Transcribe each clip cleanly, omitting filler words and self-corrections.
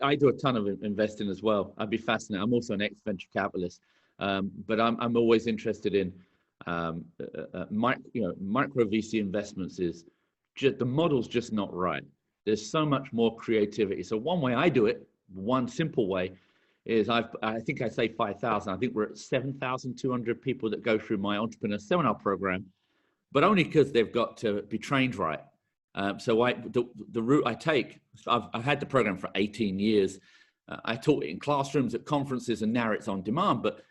I do a ton of investing as well. I'd be fascinated. I'm also an ex-venture capitalist, but I'm always interested in micro VC investments. Is just the model's just not right. There's so much more creativity. So one way I do it, one simple way, is I think I say 5,000. I think we're at 7,200 people that go through my entrepreneur seminar program, but only because they've got to be trained right. So the route I take, I've had the program for 18 years. I taught it in classrooms, at conferences, and now it's on demand. But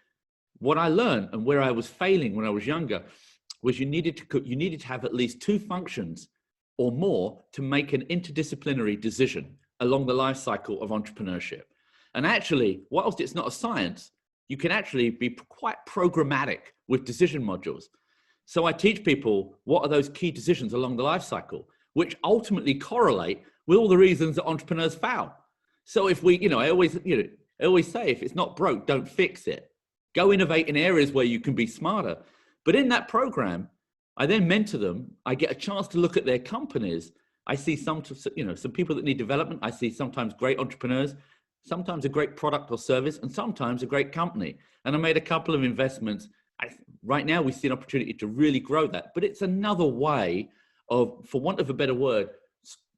what I learned, and where I was failing when I was younger, was you needed to have at least two functions or more to make an interdisciplinary decision along the life cycle of entrepreneurship. And actually, whilst it's not a science, you can actually be quite programmatic with decision modules. So I teach people what are those key decisions along the life cycle, which ultimately correlate with all the reasons that entrepreneurs fail. So if we, I always say, if it's not broke, don't fix it. Go innovate in areas where you can be smarter. But in that program, I then mentor them. I get a chance to look at their companies. I see some people that need development. I see sometimes great entrepreneurs, sometimes a great product or service, and sometimes a great company. And I made a couple of investments. Right now, we see an opportunity to really grow that. But it's another way of, for want of a better word,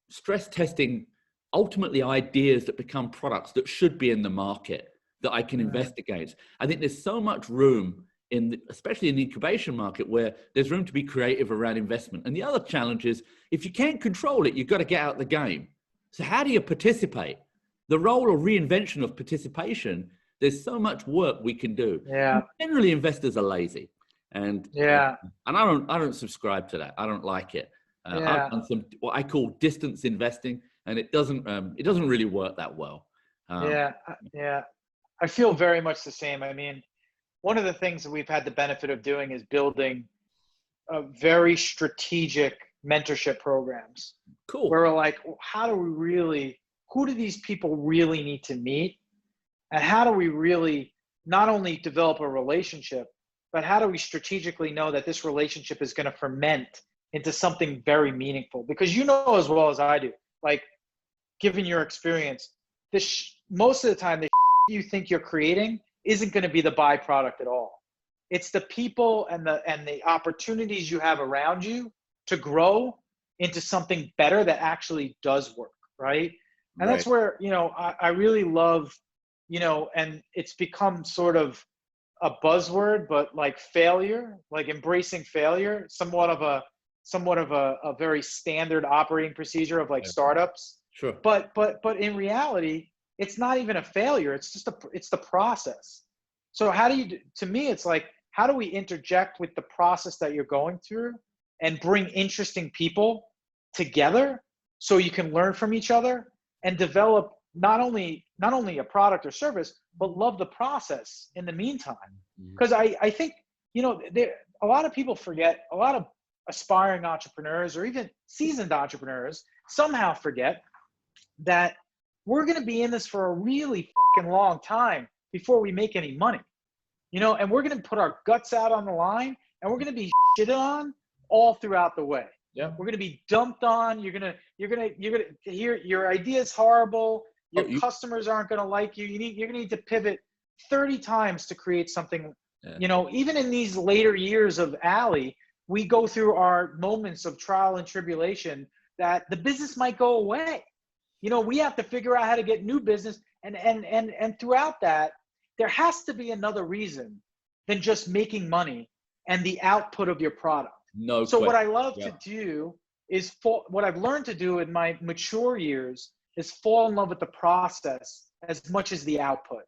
stress testing ultimately ideas that become products that should be in the market that I can invest against. I think there's so much room especially in the incubation market, where there's room to be creative around investment. And the other challenge is, if you can't control it, you've got to get out of the game. So how do you participate? The role or reinvention of participation, there's so much work we can do. Yeah. And generally, investors are lazy. And I don't subscribe to that. I don't like it. I've done some what I call distance investing, and it doesn't really work that well. I feel very much the same. I mean, one of the things that we've had the benefit of doing is building a very strategic mentorship programs. Cool. Where we're like, who do these people really need to meet? And how do we really not only develop a relationship, but how do we strategically know that this relationship is going to ferment into something very meaningful? Because you know as well as I do, like, given your experience, most of the time, the you think you're creating isn't going to be the byproduct at all. It's the people and the opportunities you have around you to grow into something better that actually does work, right? And that's where, I really love, and it's become sort of a buzzword, but like failure, like embracing failure, somewhat of a very standard operating procedure of like startups. Sure. But in reality, it's not even a failure. It's just it's the process. So to me, it's like, how do we interject with the process that you're going through and bring interesting people together so you can learn from each other and develop not only a product or service, but love the process in the meantime. Because I think, a lot of people forget, a lot of aspiring entrepreneurs or even seasoned entrepreneurs somehow forget that we're going to be in this for a really fucking long time before we make any money, and we're going to put our guts out on the line, and we're going to be shitted on all throughout the way. Yeah. We're going to be dumped on. You're going to hear your idea is horrible. Your customers aren't going to like you. You're going to need to pivot 30 times to create something. Yeah. Even in these later years of Alley, we go through our moments of trial and tribulation that the business might go away. We have to figure out how to get new business. And throughout that, there has to be another reason than just making money and the output of your product. So what I love to do is, what I've learned to do in my mature years is fall in love with the process as much as the output,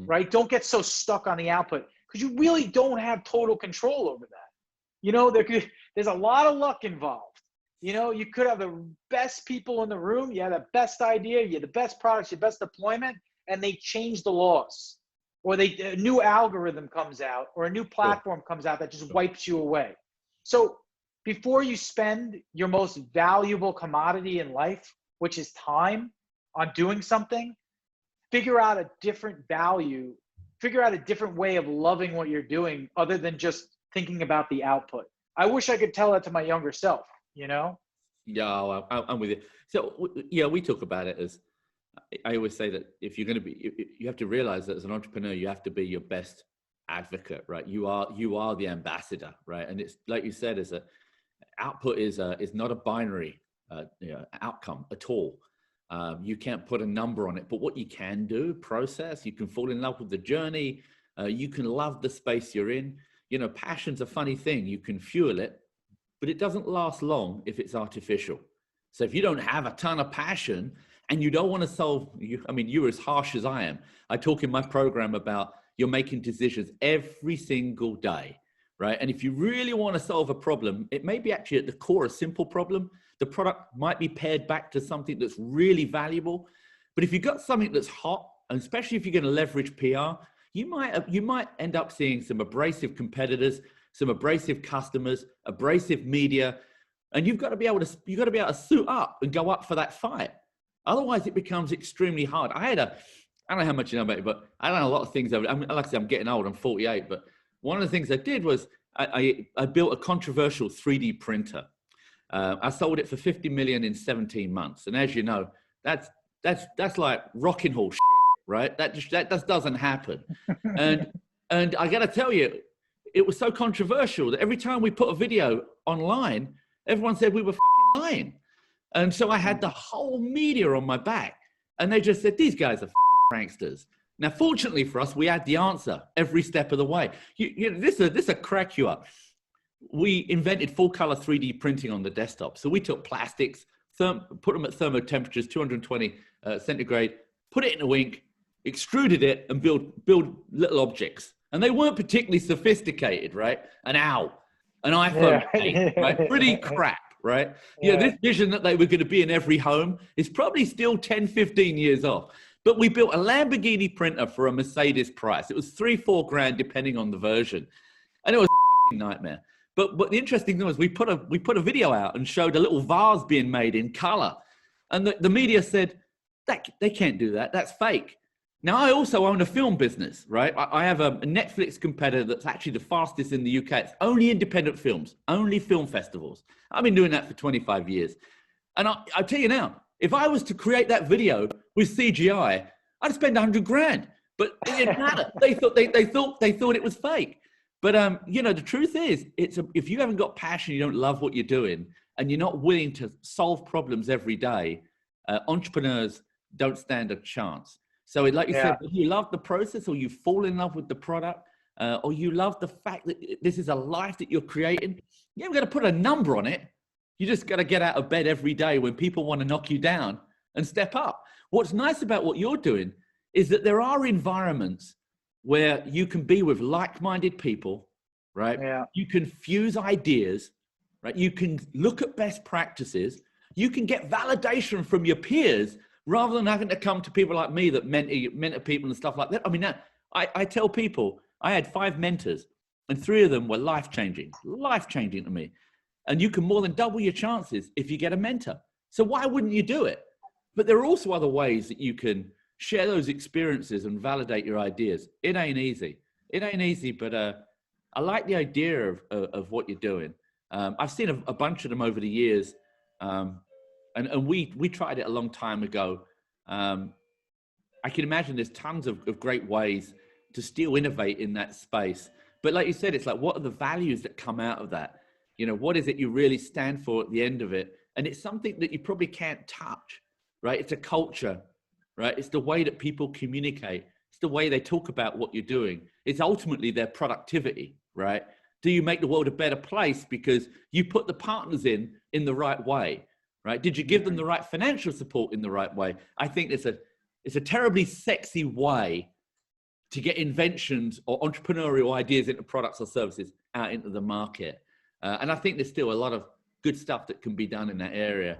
right? Don't get so stuck on the output, because you really don't have total control over that. There's a lot of luck involved. You could have the best people in the room, you have the best idea, you have the best products, your best deployment, and they change the laws, or a new algorithm comes out, or a new platform comes out that just wipes you away. So before you spend your most valuable commodity in life, which is time, on doing something, figure out a different value, figure out a different way of loving what you're doing other than just thinking about the output. I wish I could tell that to my younger self. Yeah, I'm with you. So we talk about it as I always say that if you're going to be, you have to realize that as an entrepreneur, you have to be your best advocate, right? You are the ambassador, right? And it's like you said, output is not a binary outcome at all. You can't put a number on it, but what you can do, process, you can fall in love with the journey. You can love the space you're in. You know, passion's a funny thing. You can fuel it, but it doesn't last long if it's artificial. So if you don't have a ton of passion and you don't want to solve, you're as harsh as I am. I talk in my program about you're making decisions every single day, right? And if you really want to solve a problem, it may be actually at the core a simple problem. The product might be paired back to something that's really valuable. But if you've got something that's hot, and especially if you're going to leverage PR, you might end up seeing some abrasive competitors, some abrasive customers, abrasive media, and you've got to be able to suit up and go up for that fight. Otherwise, it becomes extremely hard. I don't know how much you know about it, but I don't know a lot of things. Like I said, I'm getting old. I'm 48, but one of the things I did was I built a controversial 3D printer. I sold it for 50 million in 17 months, and as you know, that's like rocking horse shit, right? That just doesn't happen. And I got to tell you, it was so controversial that every time we put a video online, everyone said we were fucking lying. And so I had the whole media on my back, and they just said, these guys are fucking pranksters. Now, fortunately for us, we had the answer every step of the way. This will crack you up. We invented full color 3D printing on the desktop. So we took plastics, put them at thermo temperatures, 220 centigrade, put it in a ink, extruded it, and build little objects. And they weren't particularly sophisticated, right? An owl, an iPhone 8, right? Pretty crap, right? Yeah. This vision that they were going to be in every home is probably still 10, 15 years off. But we built a Lamborghini printer for a Mercedes price. It was $3-4 grand, depending on the version. And it was a fucking nightmare. But the interesting thing was we put a video out and showed a little vase being made in color. And the media said, they can't do that. That's fake. Now, I also own a film business, right? I have a Netflix competitor that's actually the fastest in the UK. It's only independent films, only film festivals. I've been doing that for 25 years. And I'll tell you now, if I was to create that video with CGI, I'd spend 100 grand. But it didn't matter. They thought it was fake. But the truth is, if you haven't got passion, you don't love what you're doing, and you're not willing to solve problems every day, entrepreneurs don't stand a chance. So like you said, if you love the process, or you fall in love with the product, or you love the fact that this is a life that you're creating, you haven't got to put a number on it. You just got to get out of bed every day when people want to knock you down and step up. What's nice about what you're doing is that there are environments where you can be with like-minded people, right? Yeah. You can fuse ideas, right? You can look at best practices. You can get validation from your peers rather than having to come to people like me that mentor people and stuff like that. I mean, I tell people, I had 5 mentors and 3 of them were life-changing to me. And you can more than double your chances if you get a mentor. So why wouldn't you do it? But there are also other ways that you can share those experiences and validate your ideas. It ain't easy. But I like the idea of what you're doing. I've seen a bunch of them over the years. And we tried it a long time ago. I can imagine there's tons of great ways to still innovate in that space. But like you said, it's like, what are the values that come out of that? What is it you really stand for at the end of it? And it's something that you probably can't touch, right? It's a culture, right? It's the way that people communicate. It's the way they talk about what you're doing. It's ultimately their productivity, right? Do you make the world a better place because you put the partners in the right way, right? Did you give them the right financial support in the right way? I think it's a terribly sexy way to get inventions or entrepreneurial ideas into products or services out into the market. And I think there's still a lot of good stuff that can be done in that area.